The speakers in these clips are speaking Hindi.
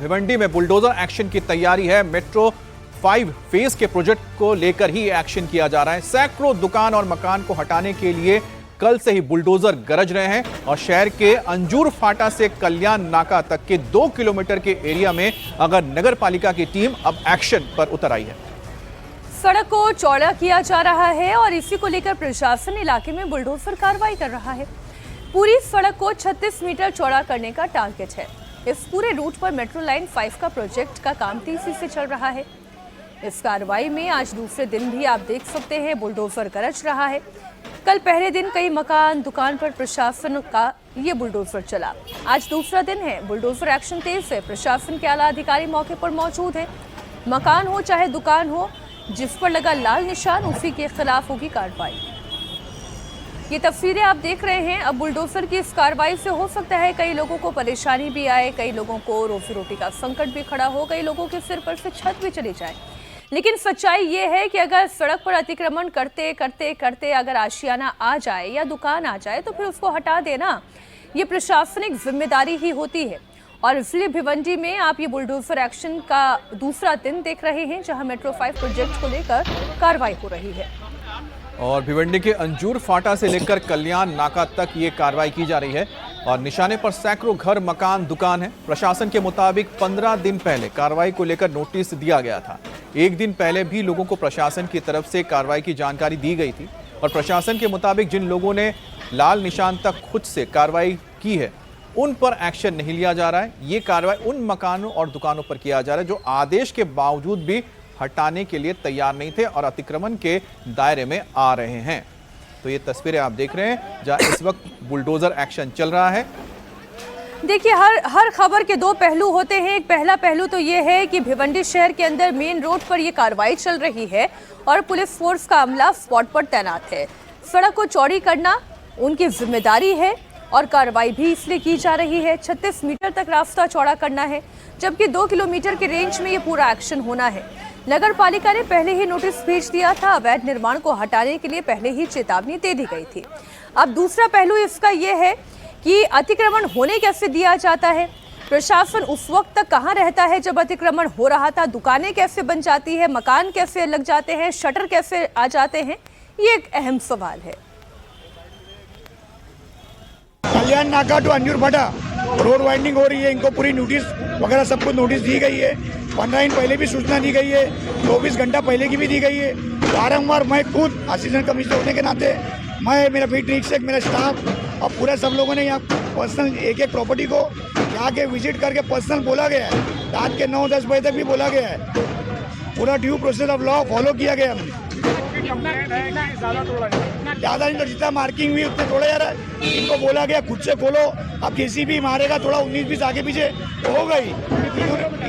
भिवंडी में बुलडोजर एक्शन की तैयारी है। मेट्रो 5 फेज के प्रोजेक्ट को लेकर ही एक्शन किया जा रहा है। सैकड़ों दुकान और मकान को हटाने के लिए कल से ही बुलडोजर गरज रहे हैं और शहर के अंजूर फाटा से कल्याण नाका तक के 2 किलोमीटर के एरिया में अगर नगर पालिका की टीम अब एक्शन पर उतर आई है। सड़क को चौड़ा किया जा रहा है और इसी को लेकर प्रशासन इलाके में बुलडोजर कार्रवाई कर रहा है। पूरी सड़क को 36 मीटर चौड़ा करने का टारगेट है। इस पूरे रूट पर मेट्रो लाइन 5 का प्रोजेक्ट का काम तेजी से चल रहा है। इस कार्रवाई में आज दूसरे दिन भी आप देख सकते हैं बुलडोजर गरज रहा है। कल पहले दिन कई मकान दुकान पर प्रशासन का ये बुलडोजर चला। आज दूसरा दिन है, बुलडोजर एक्शन तेज है। प्रशासन के आला अधिकारी मौके पर मौजूद है। मकान हो चाहे दुकान हो, जिस पर लगा लाल निशान उसी के खिलाफ होगी कार्रवाई। ये तस्वीरें आप देख रहे हैं। अब बुलडोजर की इस कार्रवाई से हो सकता है कई लोगों को परेशानी भी आए, कई लोगों को रोजी रोटी का संकट भी खड़ा हो, कई लोगों के सिर पर से छत भी चली जाए। लेकिन सच्चाई ये है कि अगर सड़क पर अतिक्रमण करते करते करते अगर आशियाना आ जाए या दुकान आ जाए तो फिर उसको हटा देना ये प्रशासनिक जिम्मेदारी ही होती है। और इसलिए भिवंडी में आप ये बुलडोजर एक्शन का दूसरा दिन देख रहे हैं, जहां मेट्रो 5 प्रोजेक्ट को लेकर कार्रवाई हो रही है। और भिवंडी के अंजूर फाटा से लेकर कल्याण नाका तक ये कार्रवाई की जा रही है और निशाने पर सैकड़ों घर, मकान, दुकान है। प्रशासन के मुताबिक 15 दिन पहले कार्रवाई को लेकर नोटिस दिया गया था। एक दिन पहले भी लोगों को प्रशासन की तरफ से कार्रवाई की जानकारी दी गई थी और प्रशासन के मुताबिक जिन लोगों ने लाल निशान तक खुद से कार्रवाई की है उन पर एक्शन नहीं लिया जा रहा है। ये कार्रवाई उन मकानों और दुकानों पर किया जा रहा है जो आदेश के बावजूद भी हटाने के लिए तैयार नहीं थे और अतिक्रमण के दायरे में आ रहे हैं। तो ये तस्वीरें आप देख रहे हैं जहां इस वक्त बुलडोजर एक्शन चल रहा है। देखिए, हर खबर के दो पहलू होते हैं। एक पहला पहलू तो ये है कि भिवंडी शहर के अंदर मेन रोड पर ये कार्रवाई चल रही है और पुलिस फोर्स का अमला स्पॉट पर तैनात है। सड़क को चौड़ी करना उनकी जिम्मेदारी है और कार्रवाई भी इसलिए की जा रही है। 36 मीटर तक रास्ता चौड़ा करना है, जबकि 2 किलोमीटर के रेंज में ये पूरा एक्शन होना है। नगर पालिका ने पहले ही नोटिस भेज दिया था। अवैध निर्माण को हटाने के लिए पहले ही चेतावनी दे दी गई थी। अब दूसरा पहलू इसका ये है कि अतिक्रमण होने कैसे दिया जाता है, प्रशासन उस वक्त तक कहां रहता है जब अतिक्रमण हो रहा था, दुकानें कैसे बन जाती है, मकान कैसे लग जाते हैं, शटर कैसे आ जाते हैं, ये एक अहम सवाल है। Kalyan Naka to Anjur Phata road winding हो रही है, इनको पूरी नोटिस वगैरह सब कुछ नोटिस दी गई है। 15 दिन पहले भी सूचना दी गई है, 24 घंटा पहले की भी दी गई है। बारंबार मैं खुद असिस्टेंट कमिश्नर होने के नाते मैं, मेरा फील्ड निरीक्षक, मेरा स्टाफ और पूरे सब लोगों ने यहाँ पर्सनल एक प्रॉपर्टी को यहाँ के विजिट करके पर्सनल बोला गया है। रात के 9-10 बजे तक भी बोला गया है। पूरा due process of law follow किया गया हमने। ज़्यादा नहीं तो जितना मार्किंग हुई उतने तोड़ा जा रहा है। इनको बोला गया खुद से खोलो, अब किसी भी मारेगा थोड़ा 19-20 आगे पीछे हो गई।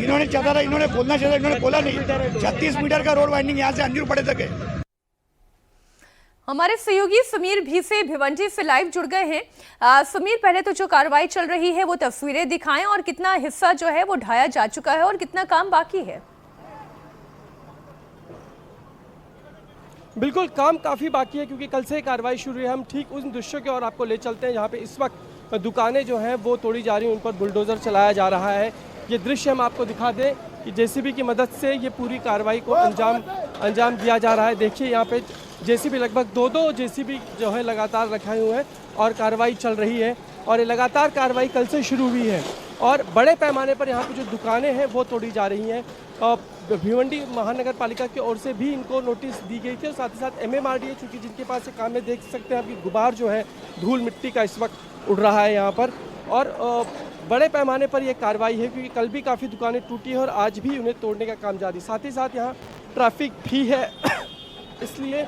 इन्होंने चाहता था, इन्होंने खोलना चाहता, इन्होंने खोला नहीं। 36 मीटर का रोड वाइंडिंग यहाँ से अंजूर फाटे तक है। हमारे सहयोगी समीर भी से भिवंडी से लाइव जुड़ गए हैं। समीर, पहले तो जो कार्रवाई चल रही है वो तस्वीरें दिखाएं और कितना हिस्सा जो है वो ढाया जा चुका है और कितना काम बाकी है। बिल्कुल, काम काफ़ी बाकी है क्योंकि कल से कार्रवाई शुरू है। हम ठीक उन दृश्यों की ओर आपको ले चलते हैं जहाँ पे इस वक्त दुकानें जो हैं वो तोड़ी जा रही हैं, उन पर बुलडोज़र चलाया जा रहा है। ये दृश्य हम आपको दिखा दें कि जेसीबी की मदद से ये पूरी कार्रवाई को अंजाम दिया जा रहा है। देखिए यहाँ पे जेसीबी लगभग 2 जेसीबी जो है लगातार रखाए हुए हैं और कार्रवाई चल रही है और ये लगातार कार्रवाई कल से शुरू हुई है और बड़े पैमाने पर यहाँ पे जो दुकानें हैं वो तोड़ी जा रही हैं। भिवंडी महानगर पालिका की ओर से भी इनको नोटिस दी गई थी और साथ ही साथ MMRDA, चूँकि जिनके पास ये काम है, देख सकते हैं आपकी गुबार जो है धूल मिट्टी का इस वक्त उड़ रहा है यहाँ पर और बड़े पैमाने पर यह कार्रवाई है क्योंकि कल भी काफ़ी दुकानें टूटी है और आज भी उन्हें तोड़ने का काम जारी। साथ ही साथ यहाँ ट्रैफिक भी है इसलिए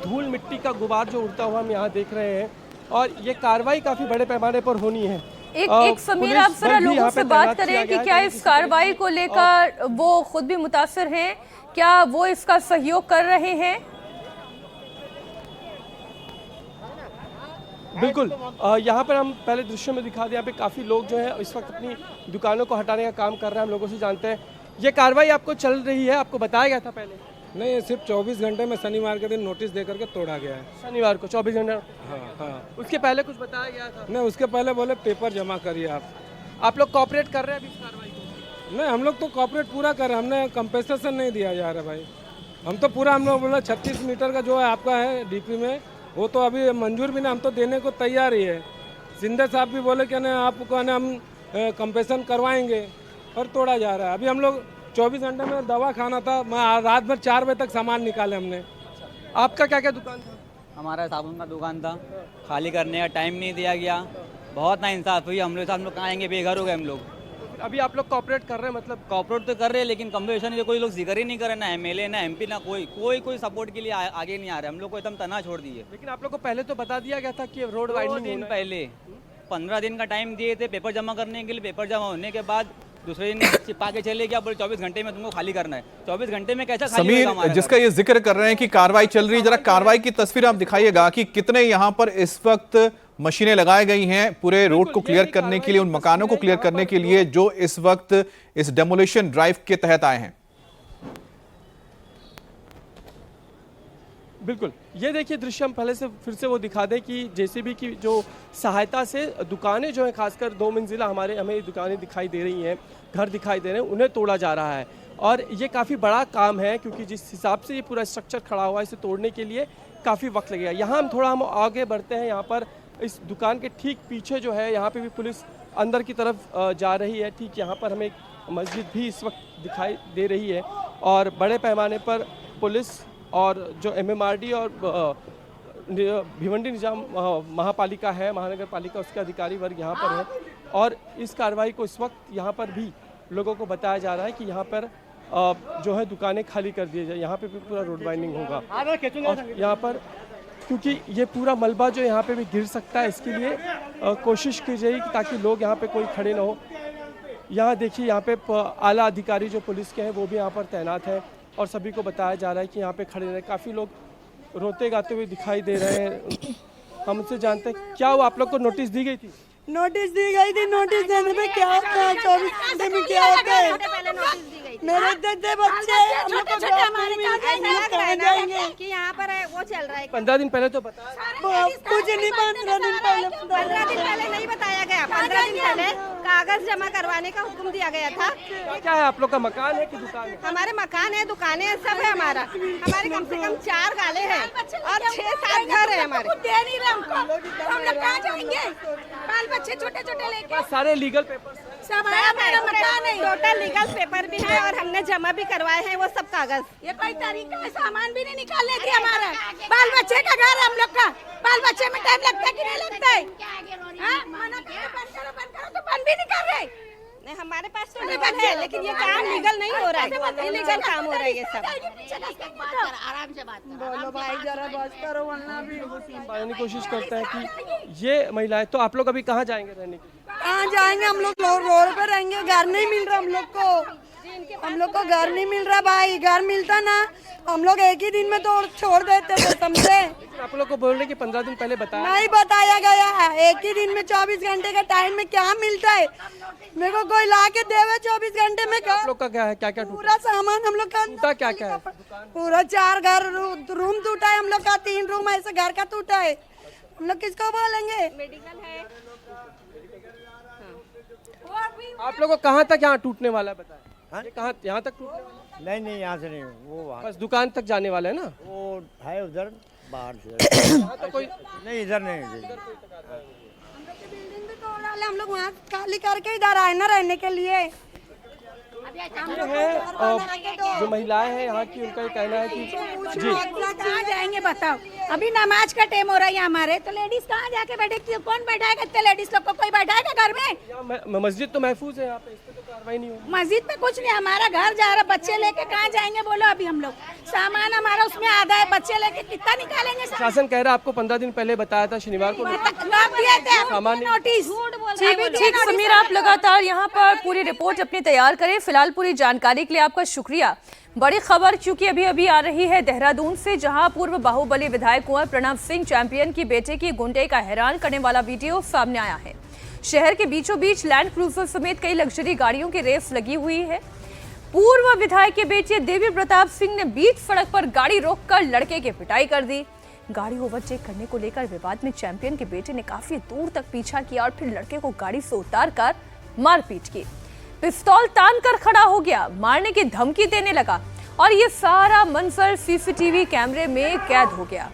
धूल मिट्टी का गुबार जो उड़ता हुआ हम यहाँ देख रहे हैं और ये कार्रवाई काफ़ी बड़े पैमाने पर होनी है। एक समीर, आप जरा लोगों से बात करें कि क्या इस कार्रवाई को लेकर वो खुद भी मुतासिर हैं, क्या वो इसका सहयोग कर रहे हैं? बिल्कुल, यहाँ पर हम पहले दृश्यों में दिखा दें, यहाँ पे काफ़ी लोग जो है इस वक्त अपनी दुकानों को हटाने का काम कर रहे हैं। हम लोगों से जानते हैं ये कार्रवाई आपको चल रही है, आपको बताया गया था पहले? नहीं, ये सिर्फ 24 घंटे में शनिवार के दिन नोटिस दे करके तोड़ा गया है। शनिवार को 24 घंटे? हाँ। उसके पहले कुछ बताया गया था? नहीं, उसके पहले बोले पेपर जमा करिए आप लोग कोऑपरेट कर रहे हैं अभी इस कार्रवाई को? नहीं, हम लोग तो कॉपरेट पूरा कर रहे हैं, हमने कंपेसेशन नहीं दिया जा रहा भाई। हम तो पूरा, हम लोग बोला 36 मीटर का जो है आपका है डीपी में, वो तो अभी मंजूर भी नहीं, हम तो देने को तैयार ही है। सिंधे साहब भी बोले कि ना आपको ना हम कंपेशन करवाएंगे, पर तोड़ा जा रहा है। अभी हम लोग 24 घंटे में दवा खाना था, मैं रात भर 4 बजे तक सामान निकाले हमने। आपका क्या क्या दुकान था? हमारा साबुन का दुकान था, खाली करने का टाइम नहीं दिया गया, बहुत नाइंसाफ हुई। हम लोग कहाँ आएंगे, बेघर हो गए हम लोग। अभी आप लोग कॉपरेट कर रहे हैं, मतलब कॉर्पोरेट तो कर रहे हैं, लेकिन कंपनसेशन के कोई लोग जिक्र ही नहीं कर रहे, ना एमएलए ना एमपी ना कोई सपोर्ट के लिए आगे नहीं आ रहा है। हम लोग को एकदम तना छोड़ दिए। लेकिन आप लोग को पहले तो बता दिया गया था कि रोड 2 वाइडनिंग दिन पहले 15 दिन का टाइम दिए थे पेपर जमा करने के लिए। पेपर जमा होने के बाद दूसरे दिन चिपका के चले गया, बोले 24 घंटे में तुमको खाली करना है। 24 घंटे में कैसा खाली होगा समीर, हमारा जिसका ये जिक्र कर रहे हैं कि कार्रवाई चल रही है, जरा कार्रवाई की तस्वीर आप दिखाइएगा कि कितने यहाँ पर इस वक्त मशीनें लगाई गई हैं पूरे रोड को क्लियर करने के लिए, उन मकानों को क्लियर करने के लिए जो इस वक्त इस डेमोलिशन ड्राइव के तहत आए हैं। बिल्कुल, ये देखिए दृश्य हम पहले से फिर से वो दिखा दें कि जेसीबी की जो सहायता से दुकानें जो हैं, खासकर 2 मंजिला हमें दुकानें दिखाई दे रही हैं, घर दिखाई दे रहे हैं, उन्हें तोड़ा जा रहा है। और ये काफ़ी बड़ा काम है, क्योंकि जिस हिसाब से ये पूरा स्ट्रक्चर खड़ा हुआ है, इसे तोड़ने के लिए काफ़ी वक्त लगेगा। यहाँ हम आगे बढ़ते हैं। यहाँ पर इस दुकान के ठीक पीछे जो है, यहाँ पे भी पुलिस अंदर की तरफ जा रही है। ठीक यहाँ पर हमें एक मस्जिद भी इस वक्त दिखाई दे रही है, और बड़े पैमाने पर पुलिस और जो MMRD और भिवंडी निजाम महापालिका है, महानगर पालिका, उसके अधिकारी वर्ग यहाँ पर है। और इस कार्रवाई को इस वक्त यहाँ पर भी लोगों को बताया जा रहा है कि यहाँ पर जो है दुकानें खाली कर दी जाए। यहाँ पे भी पूरा रोड वाइंडिंग होगा, और यहाँ पर क्योंकि ये पूरा मलबा जो यहाँ पे भी गिर सकता है, इसके लिए कोशिश की जाएगी ताकि लोग यहाँ पे कोई खड़े ना हो। यहाँ देखिए, यहाँ पे आला अधिकारी जो पुलिस के हैं वो भी यहाँ पर तैनात है, और सभी को बताया जा रहा है कि यहाँ पे खड़े रहे। काफ़ी लोग रोते गाते हुए दिखाई दे रहे हैं। हम उनसे जानते हैं क्या वो आप लोग को नोटिस दी गई थी? नोटिस दी गई थी। नोटिस देने में क्या होता है? 24 घंटे में क्या होता है? मेरे इतने बच्चे हम लोग को कहाँ जाएंगे कि यहाँ पर है वो चल रहा है। 15 दिन पहले तो बताया, कुछ नहीं। 15 दिन पहले 15 दिन पहले नहीं बताया गया। 15 दिन पहले कागज जमा करवाने का हुक्म दिया गया था। क्या है आप लोग का मकान है कि दुकान है? हमारे मकान है, दुकानें हैं, सब है हमारा। हमारे कम से कम 4 गाले हैं और 6-7 घर है हमारे। दे नहीं रहा हमको, हम लोग कहाँ जाएंगे? बाल बच्चे छोटे छोटे लेके सारे लीगल पेपर सब है। हमारा मकान है, टोटल लीगल पेपर भी है, और हमने जमा भी करवाए हैं वो सब कागज। ये कोई तरीका है? सामान भी नहीं निकालने दी हमारा। बाल बच्चे का घर है हम लोग का। बाल बच्चे में टाइम लगता है कि नहीं लगता है? मना करो, बंद करो तो बंद भी नहीं कर रहे। नहीं, हमारे पास तो लीगल है, लेकिन ये काम लीगल नहीं हो रहा है। इलीगल काम हो रहा है ये सब। आराम से बात करो। बोलो भाई, जरा बस करो, वरना भी पाने की कोशिश करते हैं कि ये महिलाएं। तो आप लोग अभी कहाँ जाएंगे रहने के लिए? कहाँ जाएंगे? हम लोग रोड पे रहेंगे। घर नहीं मिल रहा हम लोग को। हम लोग को घर नहीं मिल रहा भाई। घर मिलता ना हम लोग एक ही दिन में तो छोड़ देते थे, समझे? आप लोग को बोल रहे कि 15 दिन पहले बताया नहीं बताया गया है। एक ही दिन में 24 घंटे का टाइम में क्या मिलता है? मेरे को कोई ला के देवे 24 घंटे में क्या? आप लोग का क्या है, क्या क्या टूटा? पूरा सामान हम लोग का टूटा क्या क्या है? पूरा 4 घर रूम टूटा है हम लोग का। 3 रूम ऐसे घर का टूटा है। हम लोग किसको बोलेंगे? मेडिकल है। आप लोग को कहाँ तक यहाँ टूटने वाला है बताएं? ये कहाँ, यहाँ तक टूटने वाला है? नहीं यहाँ से नहीं, वो वहाँ बस दुकान तक जाने वाला है ना? वो है उधर बाहर से। यहाँ तक कोई नहीं इधर नहीं। बिल्डिंग भी तोड़ डाले हम लोग। वहाँ खाली करके इधर आए ना रहने के लिए। ये है जो महिलाएं हैं यहाँ की, उनका ये कहना है कि जी कहाँ जाएंगे बताओ? अभी नमाज का टाइम हो रहा है हमारे, तो लेडीज कहाँ जाके बैठे? कौन बैठाएगा इतने लेडीज लोग को? कोई बैठाएगा घर में? यहाँ मस्जिद तो महफूज है, यहाँ पे इस पे तो कार्रवाई नहीं होगी। मस्जिद में कुछ नहीं। हमारा घर जा रहा, बच्चे लेके कहाँ जाएंगे बोलो? अभी हम लोग सामान हमारा उसमें आधा है, बच्चे लेके कितना निकालेंगे? शासन कह रहा है आपको 15 दिन पहले बताया था, शनिवार को नोटिस। ठीक समीर, आप लगातार यहाँ पर पूरी रिपोर्ट अपनी तैयार करें। फिलहाल पूरी जानकारी के लिए आपका शुक्रिया। बड़ी खबर चूंकि अभी अभी आ रही है देहरादून से, जहां पूर्व बाहुबली विधायक कुंवर प्रणव सिंह चैंपियन की बेटे की गुंडे का हैरान करने वाला वीडियो सामने आया है। शहर के बीचों बीच लैंड क्रूजर समेत कई लग्जरी गाड़ियों की रेस लगी हुई है। पूर्व विधायक के बेटे देवी प्रताप सिंह ने बीच सड़क पर गाड़ी रोककर लड़के की पिटाई कर दी। गाड़ी ओवरटेक करने को लेकर विवाद में चैंपियन के बेटे ने काफी दूर तक पीछा किया और फिर लड़के को गाड़ी से उतारकर मारपीट की। पिस्तौल तान कर खड़ा हो गया, मारने की धमकी देने लगा और ये सारा मंजर सीसीटीवी कैमरे में कैद हो गया।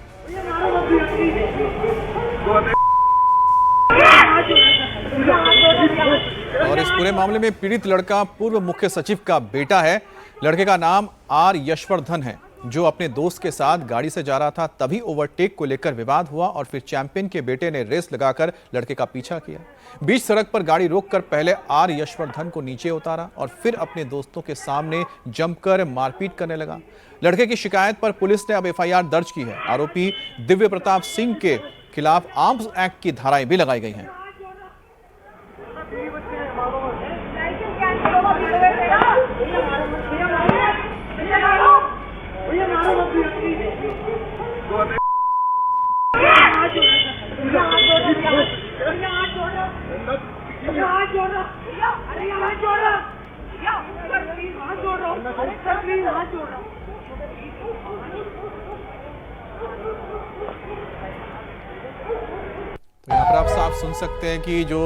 और इस पूरे मामले में पीड़ित लड़का पूर्व मुख्य सचिव का बेटा है। लड़के का नाम आर यशवर्धन है, जो अपने दोस्त के साथ गाड़ी से जा रहा था। तभी ओवरटेक को लेकर विवाद हुआ और फिर चैंपियन के बेटे ने रेस लगाकर लड़के का पीछा किया। बीच सड़क पर गाड़ी रोककर पहले आर यशवर्धन को नीचे उतारा और फिर अपने दोस्तों के सामने जमकर मारपीट करने लगा। लड़के की शिकायत पर पुलिस ने अब एफआईआर दर्ज की है। आरोपी दिव्य प्रताप सिंह के खिलाफ आर्म्स एक्ट की धाराएं भी लगाई गई हैं। तो यहाँ पर आप साफ सुन सकते हैं कि जो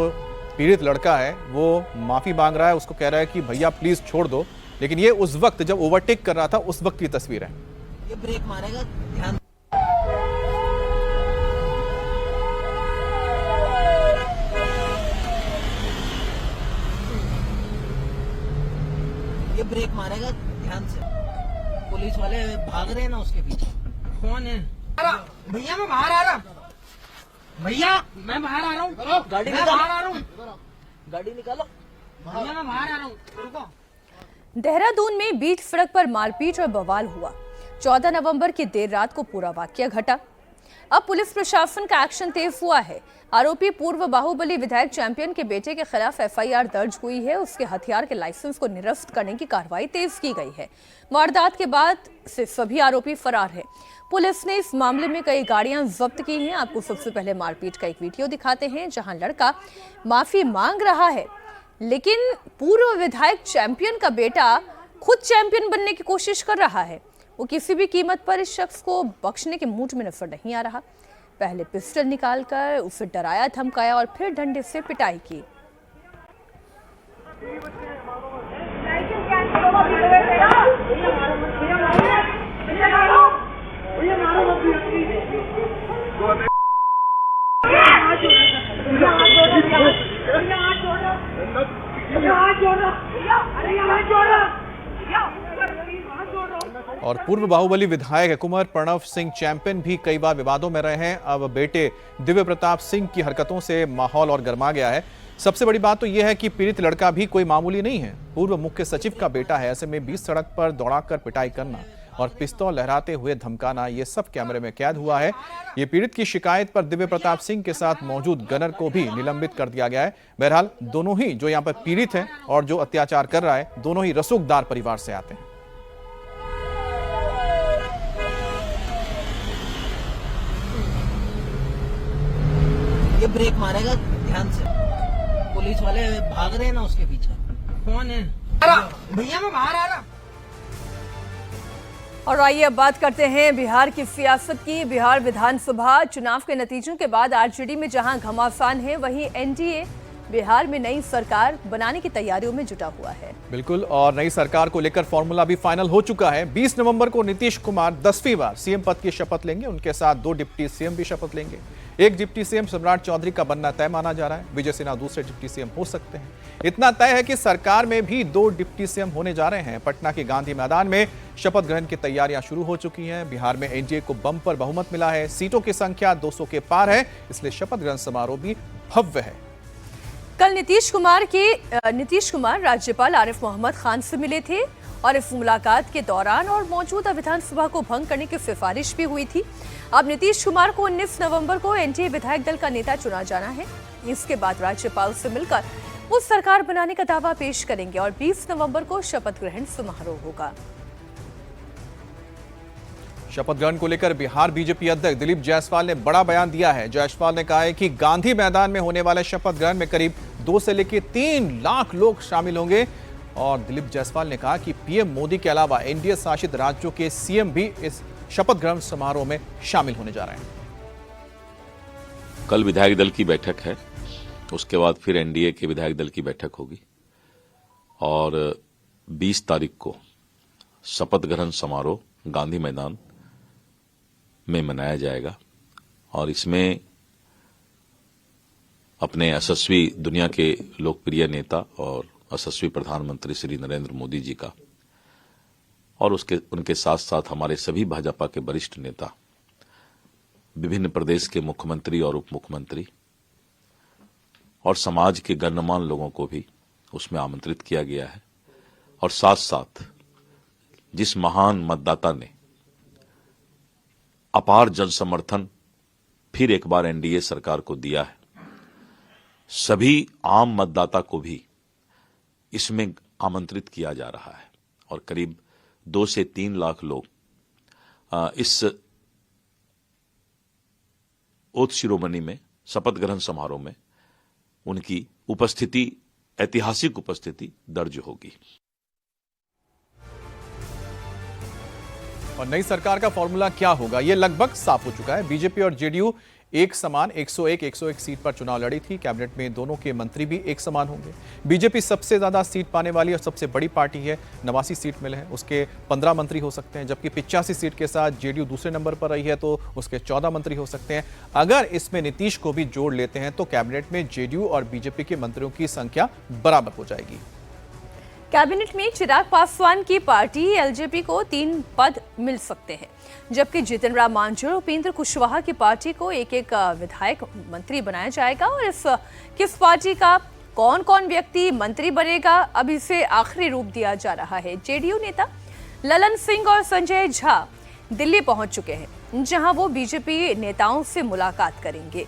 पीड़ित लड़का है वो माफी मांग रहा है, उसको कह रहा है कि भैया प्लीज छोड़ दो। लेकिन ये उस वक्त जब ओवरटेक कर रहा था उस वक्त की तस्वीर है। ये ब्रेक मारेगा, ध्यान। ये ब्रेक मारेगा, ध्यान से। पुलिस वाले भाग रहे हैं ना उसके पीछे। कौन है? भैया मैं बाहर आ रहा, भैया मैं बाहर आ रहा हूँ। गाड़ी निकालो, बाहर आ रहा हूँ। गाड़ी निकालो, भैया मैं बाहर आ रहा हूँ, रुको। देहरादून में बीच सड़क पर मारपीट और बवाल हुआ। 14 नवंबर की देर रात को पूरा वाकया घटा। अब पुलिस प्रशासन का एक्शन तेज हुआ है। आरोपी पूर्व बाहुबली विधायक चैंपियन के बेटे के खिलाफ एफआईआर दर्ज हुई है। उसके हथियार के लाइसेंस को निरस्त करने की कार्रवाई तेज की गई है। वारदात के बाद से सभी आरोपी फरार हैं। पुलिस ने इस मामले में कई गाड़ियां जब्त की हैं। आपको सबसे पहले मारपीट का एक वीडियो दिखाते हैं, जहां लड़का माफी मांग रहा है, लेकिन पूर्व विधायक चैंपियन का बेटा खुद चैंपियन बनने की कोशिश कर रहा है। वो किसी भी कीमत पर इस शख्स को बख्शने के मूड में नजर नहीं आ रहा। पहले पिस्टल निकालकर उसे डराया धमकाया और फिर डंडे से पिटाई की। और पूर्व बाहुबली विधायक कुंवर प्रणव सिंह चैंपियन भी कई बार विवादों में रहे हैं। अब बेटे दिव्य प्रताप सिंह की हरकतों से माहौल और गर्मा गया है। सबसे बड़ी बात तो यह है कि पीड़ित लड़का भी कोई मामूली नहीं है, पूर्व मुख्य सचिव का बेटा है। ऐसे में बीच सड़क पर दौड़ाकर पिटाई करना और पिस्तौल लहराते हुए धमकाना, ये सब कैमरे में कैद हुआ है। ये पीड़ित की शिकायत पर दिव्य प्रताप सिंह के साथ मौजूद गनर को भी निलंबित कर दिया गया है। बहरहाल दोनों ही जो यहाँ पर पीड़ित हैं और जो अत्याचार कर रहा है, दोनों ही रसूखदार परिवार से आते हैं। ये ब्रेक मारेगा, ध्यान से। पुलिस वाले भाग रहे हैं ना उसके पीछे। कौन है? भैया मैं बाहर आ रहा। और आइए अब बात करते हैं बिहार की सियासत की। बिहार विधानसभा चुनाव के नतीजों के बाद आरजेडी में जहां घमासान है, वहीं एनडीए बिहार में नई सरकार बनाने की तैयारियों में जुटा हुआ है। बिल्कुल, और नई सरकार को लेकर फॉर्मूला भी फाइनल हो चुका है। 20 नवंबर को नीतीश कुमार 10वीं बार सीएम पद की शपथ लेंगे। उनके साथ 2 डिप्टी सीएम भी शपथ लेंगे। एक डिप्टी सीएम सम्राट चौधरी का बनना तय माना जा रहा है। विजय सिन्हा दूसरे डिप्टी सीएम हो सकते हैं। इतना तय है कि सरकार में भी 2 डिप्टी सीएम होने जा रहे हैं। पटना के गांधी मैदान में शपथ ग्रहण की तैयारियां शुरू हो चुकी हैं। बिहार में एनडीए को बम्पर बहुमत मिला है। सीटों की संख्या 200 के पार है, इसलिए शपथ ग्रहण समारोह भी भव्य है। कल नीतीश कुमार राज्यपाल आरिफ मोहम्मद खान से मिले थे और इस मुलाकात के दौरान और मौजूदा विधानसभा को भंग करने की सिफारिश भी हुई थी। अब नीतीश कुमार को 19 नवंबर को एनडीए विधायक दल का नेता चुना जाना है। इसके बाद राज्यपाल से मिलकर वो सरकार बनाने का दावा पेश करेंगे और 20 नवंबर को शपथ ग्रहण समारोह होगा। शपथ ग्रहण को लेकर बिहार बीजेपी अध्यक्ष दिलीप जायसवाल ने बड़ा बयान दिया है। जायसवाल ने कहा है कि गांधी मैदान में होने वाले शपथ ग्रहण में करीब 2 से लेकर 3 लाख लोग शामिल होंगे। और दिलीप जायसवाल ने कहा कि पीएम मोदी के अलावा एनडीए शासित राज्यों के सीएम भी इस शपथ ग्रहण समारोह में शामिल होने जा रहे हैं। कल विधायक दल की बैठक है, उसके बाद फिर एनडीए के विधायक दल की बैठक होगी और 20 तारीख को शपथ ग्रहण समारोह गांधी मैदान में मनाया जाएगा और इसमें अपने यशस्वी दुनिया के लोकप्रिय नेता और यशस्वी प्रधानमंत्री श्री नरेंद्र मोदी जी का और उनके साथ साथ हमारे सभी भाजपा के वरिष्ठ नेता, विभिन्न प्रदेश के मुख्यमंत्री और उप मुख्यमंत्री और समाज के गणमान्य लोगों को भी उसमें आमंत्रित किया गया है। और साथ साथ जिस महान मतदाता ने अपार जन समर्थन फिर एक बार एनडीए सरकार को दिया है, सभी आम मतदाता को भी इसमें आमंत्रित किया जा रहा है और करीब 2 से 3 लाख लोग इस ओथ शिरोमणि में, शपथ ग्रहण समारोह में उनकी उपस्थिति, ऐतिहासिक उपस्थिति दर्ज होगी। और नई सरकार का फॉर्मूला क्या होगा, यह लगभग साफ हो चुका है। बीजेपी और जेडीयू एक समान 101 सीट पर चुनाव लड़ी थी। कैबिनेट में दोनों के मंत्री भी एक समान होंगे। बीजेपी सबसे ज्यादा सीट पाने वाली और सबसे बड़ी पार्टी है, 89 सीट मिले हैं, उसके 15 मंत्री हो सकते हैं, जबकि 85 सीट के साथ जेडीयू दूसरे नंबर पर रही है तो उसके 14 मंत्री हो सकते हैं। अगर इसमें नीतीश को भी जोड़ लेते हैं तो कैबिनेट में जेडीयू और बीजेपी के मंत्रियों की संख्या बराबर हो जाएगी। कैबिनेट में चिराग पासवान की पार्टी एलजेपी को 3 पद मिल सकते हैं, जबकि जितिन राम मांझी और उपेंद्र कुशवाहा की पार्टी को एक विधायक मंत्री बनाया जाएगा। और किस पार्टी का कौन कौन व्यक्ति मंत्री बनेगा, अब इसे आखिरी रूप दिया जा रहा है। जेडीयू नेता ललन सिंह और संजय झा दिल्ली पहुंच चुके हैं, जहां वो बीजेपी नेताओं से मुलाकात करेंगे।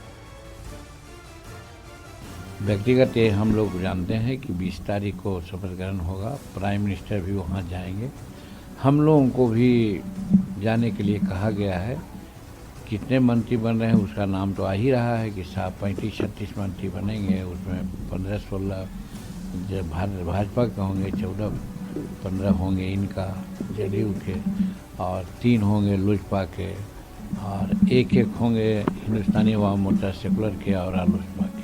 व्यक्तिगत ये हम लोग जानते हैं कि 20 तारीख को शपथ ग्रहण होगा, प्राइम मिनिस्टर भी वहाँ जाएंगे। हम लोगों को भी जाने के लिए कहा गया है। कितने मंत्री बन रहे हैं उसका नाम तो आ ही रहा है कि 35-36 मंत्री बनेंगे, उसमें 15-16 जब भाजपा के होंगे, 14-15 होंगे इनका जेडीयू के, और 3 होंगे लोजपा के, और 1-1 होंगे हिंदुस्तानी अवाम मोर्चा सेकुलर के और रालोसपा के।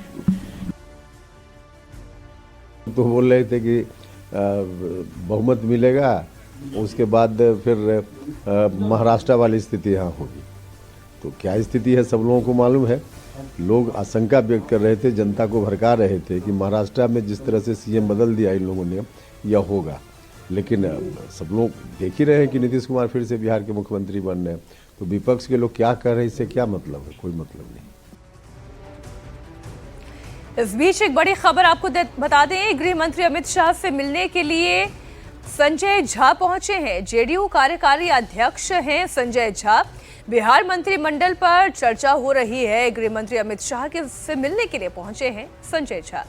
तो बोल रहे थे कि बहुमत मिलेगा, उसके बाद फिर महाराष्ट्र वाली स्थिति यहाँ होगी। तो क्या स्थिति है सब लोगों को मालूम है। लोग आशंका व्यक्त कर रहे थे, जनता को भड़का रहे थे कि महाराष्ट्र में जिस तरह से सीएम बदल दिया इन लोगों ने यह होगा, लेकिन सब लोग देख ही रहे हैं कि नीतीश कुमार फिर से बिहार के मुख्यमंत्री बन रहे हैं। तो विपक्ष के लोग क्या कर रहे हैं, इससे क्या मतलब है, कोई मतलब नहीं। इस बीच एक बड़ी खबर आपको बता दें, गृह मंत्री अमित शाह से मिलने के लिए संजय झा पहुंचे हैं। जेडीयू कार्यकारी अध्यक्ष हैं संजय झा। बिहार मंत्रिमंडल पर चर्चा हो रही है, गृह मंत्री अमित शाह के से मिलने के लिए पहुंचे हैं संजय झा।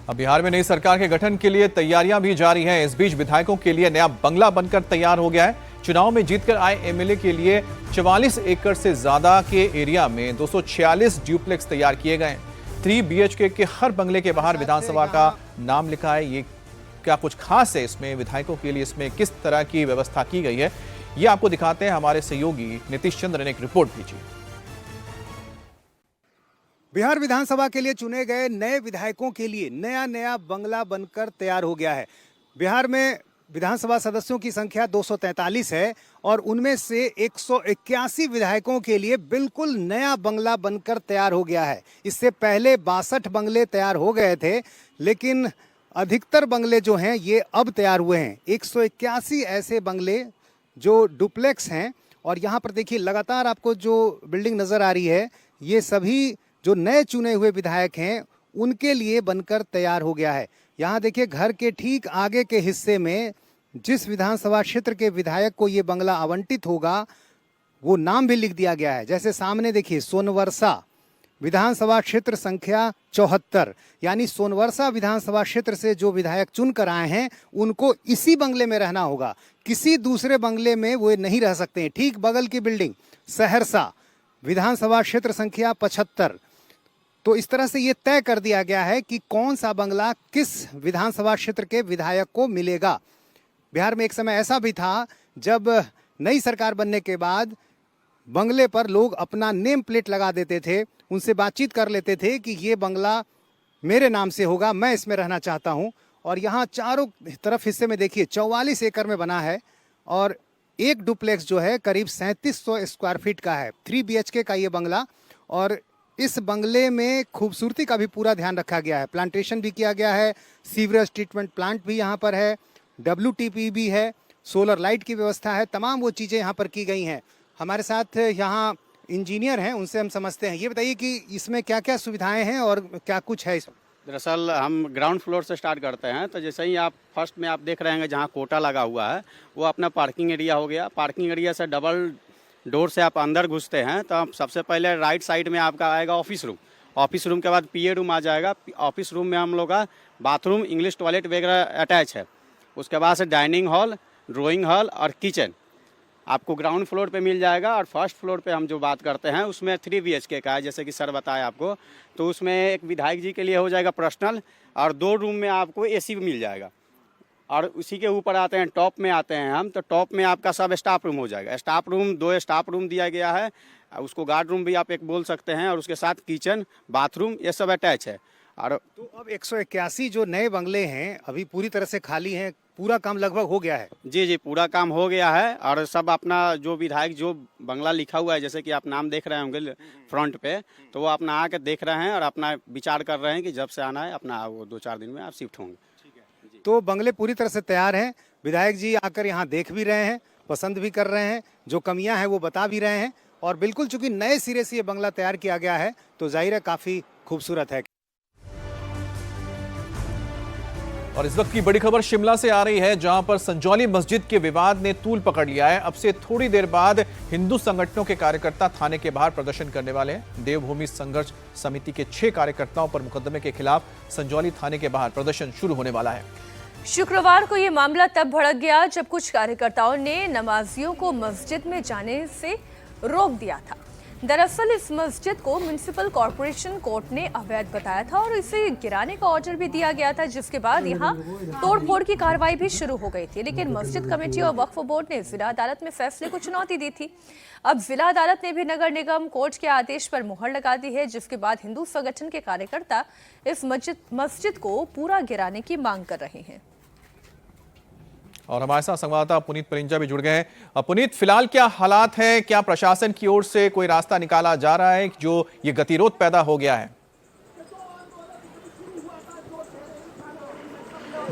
अब बिहार में नई सरकार के गठन के लिए तैयारियां भी जारी हैं। इस बीच विधायकों के लिए नया बंगला बनकर तैयार हो गया है। चुनाव में जीतकर आए एमएलए के लिए 44 एकड़ से ज्यादा के एरिया में 246 ड्यूप्लेक्स तैयार किए गए हैं। 3 BHK के हर बंगले के बाहर विधानसभा का नाम लिखा है। ये क्या कुछ खास है इसमें, विधायकों के लिए इसमें किस तरह की व्यवस्था की गई है, ये आपको दिखाते हैं हमारे सहयोगी नीतीश चंद्र ने एक रिपोर्ट भेजी। बिहार विधानसभा के लिए चुने गए नए विधायकों के लिए नया नया बंगला बनकर तैयार हो गया है। बिहार में विधानसभा सदस्यों की संख्या 243 है और उनमें से 181 विधायकों के लिए बिल्कुल नया बंगला बनकर तैयार हो गया है। इससे पहले 62 बंगले तैयार हो गए थे, लेकिन अधिकतर बंगले जो हैं ये अब तैयार हुए हैं। 181 ऐसे बंगले जो डुप्लेक्स हैं, और यहाँ पर देखिए लगातार आपको जो बिल्डिंग नज़र आ रही है, ये सभी जो नए चुने हुए विधायक हैं उनके लिए बनकर तैयार हो गया है। यहाँ देखिए घर के ठीक आगे के हिस्से में जिस विधानसभा क्षेत्र के विधायक को ये बंगला आवंटित होगा वो नाम भी लिख दिया गया है। जैसे सामने देखिए सोनवर्षा विधानसभा क्षेत्र संख्या 74, यानी सोनवर्षा विधानसभा क्षेत्र से जो विधायक चुन कर आए हैं उनको इसी बंगले में रहना होगा, किसी दूसरे बंगले में वो नहीं रह सकते हैं। ठीक बगल की बिल्डिंग सहरसा विधानसभा क्षेत्र संख्या 75। तो इस तरह से ये तय कर दिया गया है कि कौन सा बंगला किस विधानसभा क्षेत्र के विधायक को मिलेगा। बिहार में एक समय ऐसा भी था जब नई सरकार बनने के बाद बंगले पर लोग अपना नेम प्लेट लगा देते थे, उनसे बातचीत कर लेते थे कि ये बंगला मेरे नाम से होगा, मैं इसमें रहना चाहता हूं, और यहाँ चारों तरफ हिस्से में देखिए 44 एकड़ में बना है और एक डुप्लेक्स जो है करीब 3700 स्क्वायर फीट का है। 3 BHK का ये बंगला और इस बंगले में खूबसूरती का भी पूरा ध्यान रखा गया है। प्लांटेशन भी किया गया है, सीवरेज ट्रीटमेंट प्लांट भी यहाँ पर है, WTP भी है, सोलर लाइट की व्यवस्था है, तमाम वो चीज़ें यहाँ पर की गई हैं। हमारे साथ यहाँ इंजीनियर हैं, उनसे हम समझते हैं। ये बताइए कि इसमें क्या क्या सुविधाएं हैं और क्या कुछ है इसमें? दरअसल हम ग्राउंड फ्लोर से स्टार्ट करते हैं, तो जैसे ही आप फर्स्ट में आप देख रहे हैं जहाँ कोटा लगा हुआ है वो अपना पार्किंग एरिया हो गया। पार्किंग एरिया से डबल डोर से आप अंदर घुसते हैं तो आप सबसे पहले राइट साइड में आपका आएगा ऑफिस रूम। ऑफिस रूम के बाद PA रूम आ जाएगा। ऑफिस रूम में हम लोग का बाथरूम, इंग्लिश टॉयलेट वगैरह अटैच है। उसके बाद से डाइनिंग हॉल, ड्राइंग हॉल और किचन आपको ग्राउंड फ्लोर पे मिल जाएगा। और फर्स्ट फ्लोर पे हम जो बात करते हैं उसमें 3 BHK का है, जैसे कि सर बताया आपको। तो उसमें एक विधायक जी के लिए हो जाएगा पर्सनल और 2 रूम में आपको AC भी मिल जाएगा। और उसी के ऊपर आते हैं, टॉप में आते हैं हम, तो टॉप में आपका सब स्टाफ रूम हो जाएगा। स्टाफ रूम 2 स्टाफ रूम दिया गया है, उसको गार्ड रूम भी आप एक बोल सकते हैं। और उसके साथ किचन, बाथरूम ये सब अटैच है। और तो अब 181 जो नए बंगले हैं अभी पूरी तरह से खाली हैं, पूरा काम लगभग हो गया है? जी, पूरा काम हो गया है। और सब अपना जो विधायक जो बंगला लिखा हुआ है, जैसे कि आप नाम देख रहे होंगे फ्रंट पे, तो वो अपना आके देख रहे हैं और अपना विचार कर रहे हैं कि जब से आना है अपना वो 2-4 दिन में आप शिफ्ट होंगे। तो बंगले पूरी तरह से तैयार हैं। विधायक जी आकर यहाँ देख भी रहे हैं, पसंद भी कर रहे हैं, जो कमियां हैं वो बता भी रहे हैं। और बिल्कुल चूंकि नए सिरे से ये बंगला तैयार किया गया है तो जाहिर है काफी खूबसूरत है। और इस वक्त की बड़ी खबर शिमला से आ रही है, जहां पर संजौली मस्जिद के विवाद ने तूल पकड़ लिया है। अब से थोड़ी देर बाद हिंदू संगठनों के कार्यकर्ता थाने के बाहर प्रदर्शन करने वाले हैं। देवभूमि संघर्ष समिति के 6 कार्यकर्ताओं पर मुकदमे के खिलाफ संजौली थाने के बाहर प्रदर्शन शुरू होने वाला है। शुक्रवार को यह मामला तब भड़क गया जब कुछ कार्यकर्ताओं ने नमाजियों को मस्जिद में जाने से रोक दिया था। दरअसल इस मस्जिद को म्युनिसिपल कॉर्पोरेशन कोर्ट ने अवैध बताया था और इसे गिराने का ऑर्डर भी दिया गया था, जिसके बाद यहां तोड़फोड़ की कार्रवाई भी शुरू हो गई थी। लेकिन मस्जिद कमेटी और वक्फ बोर्ड ने जिला अदालत में फैसले को चुनौती दी थी। अब जिला अदालत ने भी नगर निगम कोर्ट के आदेश पर मुहर लगा दी है, जिसके बाद हिंदू संगठन के कार्यकर्ता इस मस्जिद को पूरा गिराने की मांग कर रहे हैं। और हमारे साथ संवाददाता पुनीत परिंजा भी जुड़ गए हैं। पुनीत, फिलहाल क्या हालात है? क्या प्रशासन की ओर से कोई रास्ता निकाला जा रहा है जो ये गतिरोध पैदा हो गया है?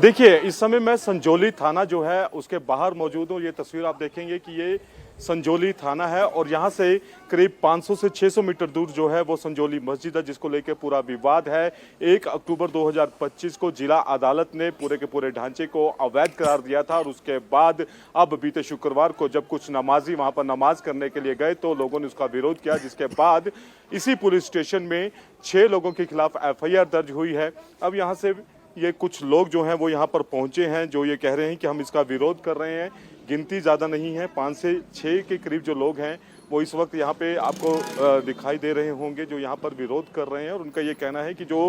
देखिए, इस समय मैं संजौली थाना जो है उसके बाहर मौजूद हूँ। ये तस्वीर आप देखेंगे कि ये संजौली थाना है और यहाँ से करीब 500 से 600 मीटर दूर जो है वो संजौली मस्जिद है, जिसको लेकर पूरा विवाद है। 1 अक्टूबर 2025 को जिला अदालत ने पूरे के पूरे ढांचे को अवैध करार दिया था और उसके बाद अब बीते शुक्रवार को जब कुछ नमाजी वहाँ पर नमाज करने के लिए गए तो लोगों ने उसका विरोध किया, जिसके बाद इसी पुलिस स्टेशन में 6 लोगों के खिलाफ FIR दर्ज हुई है। अब यहाँ से ये कुछ लोग जो हैं वो यहाँ पर पहुंचे हैं, जो ये कह रहे हैं कि हम इसका विरोध कर रहे हैं। गिनती ज़्यादा नहीं है, 5 से 6 के करीब जो लोग हैं वो इस वक्त यहाँ पे आपको दिखाई दे रहे होंगे, जो यहाँ पर विरोध कर रहे हैं। और उनका ये कहना है कि जो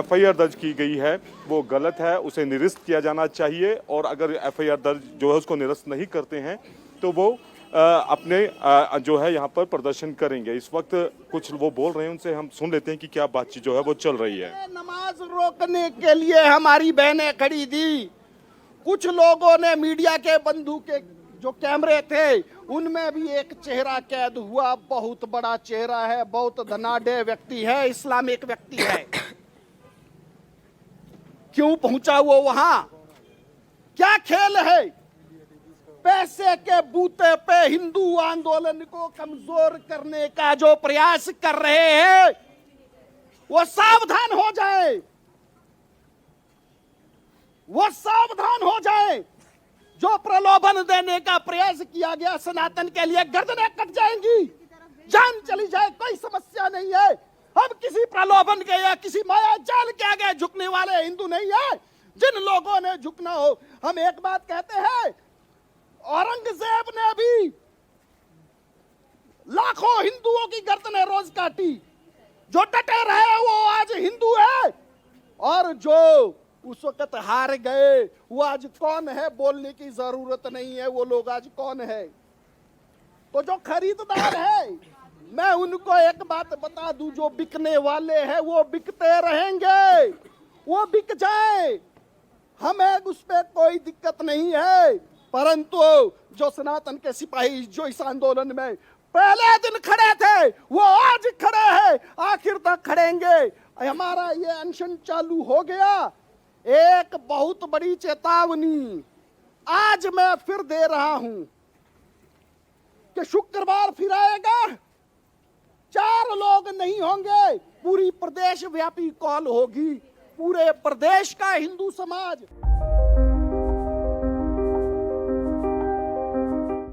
FIR दर्ज की गई है वो गलत है, उसे निरस्त किया जाना चाहिए। और अगर FIR दर्ज जो है उसको निरस्त नहीं करते हैं तो वो अपने जो है यहाँ पर प्रदर्शन करेंगे। इस वक्त कुछ वो बोल रहे हैं, उनसे हम सुन लेते हैं कि क्या बातचीत जो है वो चल रही है। नमाज रोकने के लिए हमारी बहनें खड़ी थी। कुछ लोगों ने मीडिया के बंधु के जो कैमरे थे उनमें भी एक चेहरा कैद हुआ। बहुत बड़ा चेहरा है, बहुत धनाढ्य व्यक्ति है, इस्लामिक व्यक्ति है। क्यों पहुंचा वो वहां? क्या खेल है? पैसे के बूते पे हिंदू आंदोलन को कमजोर करने का जो प्रयास कर रहे हैं वो सावधान हो जाए, वो सावधान हो जाए। जो प्रलोभन देने का प्रयास किया गया सनातन के लिए, गर्दनें कट जाएंगी, जान चली जाए, कोई समस्या नहीं है। हम किसी प्रलोभन के या किसी माया जाल के आगे झुकने वाले हिंदू नहीं है। जिन लोगों ने झुकना हो, हम एक बात कहते हैं, औरंगजेब ने भी लाखों हिंदुओं की गर्दनें रोज काटी। जो डटे रहे वो आज हिंदू है, और जो उस वक्त हार गए वो आज कौन है बोलने की जरूरत नहीं है। वो लोग आज कौन है? तो जो खरीददार है, मैं उनको एक बात बता दूं, जो बिकने वाले हैं वो बिकते रहेंगे, वो बिक जाए। हमें उस पर कोई दिक्कत नहीं है, परंतु जो सनातन के सिपाही जो इस आंदोलन में पहले दिन खड़े थे वो आज खड़े हैं, आखिर तक खड़ेंगे। हमारा ये अनशन चालू हो गया। एक बहुत बड़ी चेतावनी आज मैं फिर दे रहा हूं कि शुक्रवार फिर आएगा, 4 लोग नहीं होंगे, पूरी प्रदेश व्यापी कॉल होगी, पूरे प्रदेश का हिंदू समाज